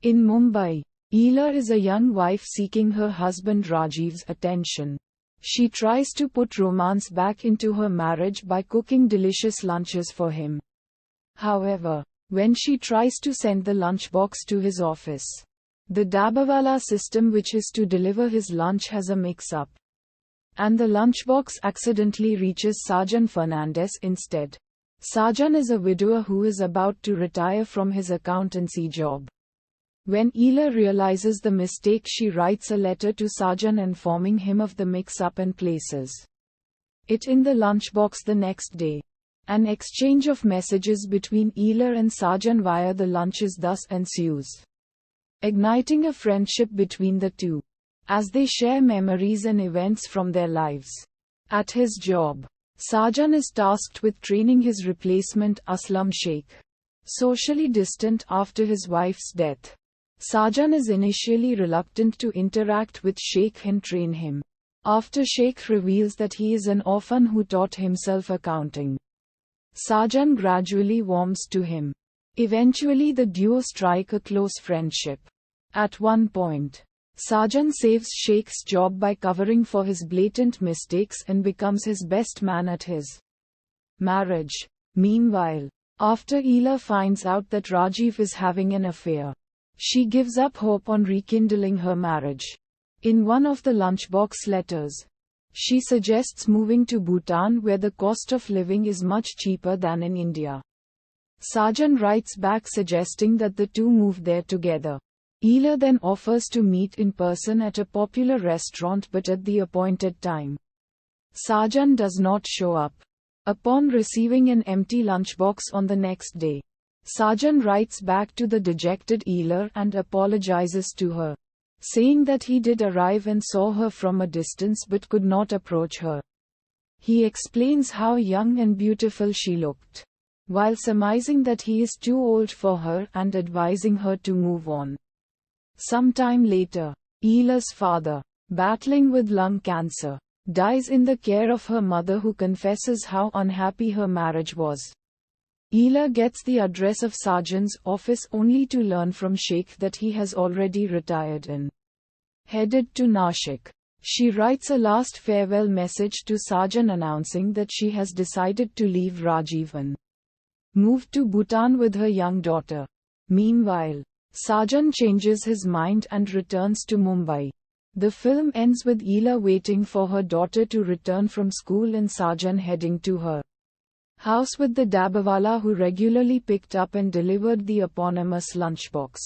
In Mumbai, Ela is a young wife seeking her husband Rajiv's attention. She tries to put romance back into her marriage by cooking delicious lunches for him. However, when she tries to send the lunchbox to his office, the dabbawala system which is to deliver his lunch has a mix-up, and the lunchbox accidentally reaches Saajan Fernandez instead. Saajan is a widower who is about to retire from his accountancy job. When Ela realizes the mistake, she writes a letter to Saajan informing him of the mix-up and places it in the lunchbox the next day. An exchange of messages between Ela and Saajan via the lunches thus ensues, igniting a friendship between the two, as they share memories and events from their lives. At his job, Saajan is tasked with training his replacement Aslam Sheikh. Socially distant after his wife's death, Saajan is initially reluctant to interact with Sheikh and train him. After Sheikh reveals that he is an orphan who taught himself accounting, Saajan gradually warms to him. Eventually the duo strike a close friendship. At one point, Saajan saves Sheikh's job by covering for his blatant mistakes and becomes his best man at his marriage. Meanwhile, after Ela finds out that Rajiv is having an affair, she gives up hope on rekindling her marriage. In one of the lunchbox letters, she suggests moving to Bhutan where the cost of living is much cheaper than in India. Saajan writes back suggesting that the two move there together. Ela then offers to meet in person at a popular restaurant but at the appointed time. Saajan does not show up. Upon receiving an empty lunchbox on the next day, Saajan writes back to the dejected Ela and apologizes to her, saying that he did arrive and saw her from a distance but could not approach her. He explains how young and beautiful she looked, while surmising that he is too old for her and advising her to move on. Sometime later, Ela's father, battling with lung cancer, dies in the care of her mother, who confesses how unhappy her marriage was. Ela gets the address of Saajan's office only to learn from Sheikh that he has already retired and headed to Nashik. She writes a last farewell message to Saajan announcing that she has decided to leave Rajiv and move to Bhutan with her young daughter. Meanwhile, Saajan changes his mind and returns to Mumbai. The film ends with Ela waiting for her daughter to return from school and Saajan heading to her house with the dabbawala who regularly picked up and delivered the eponymous lunchbox.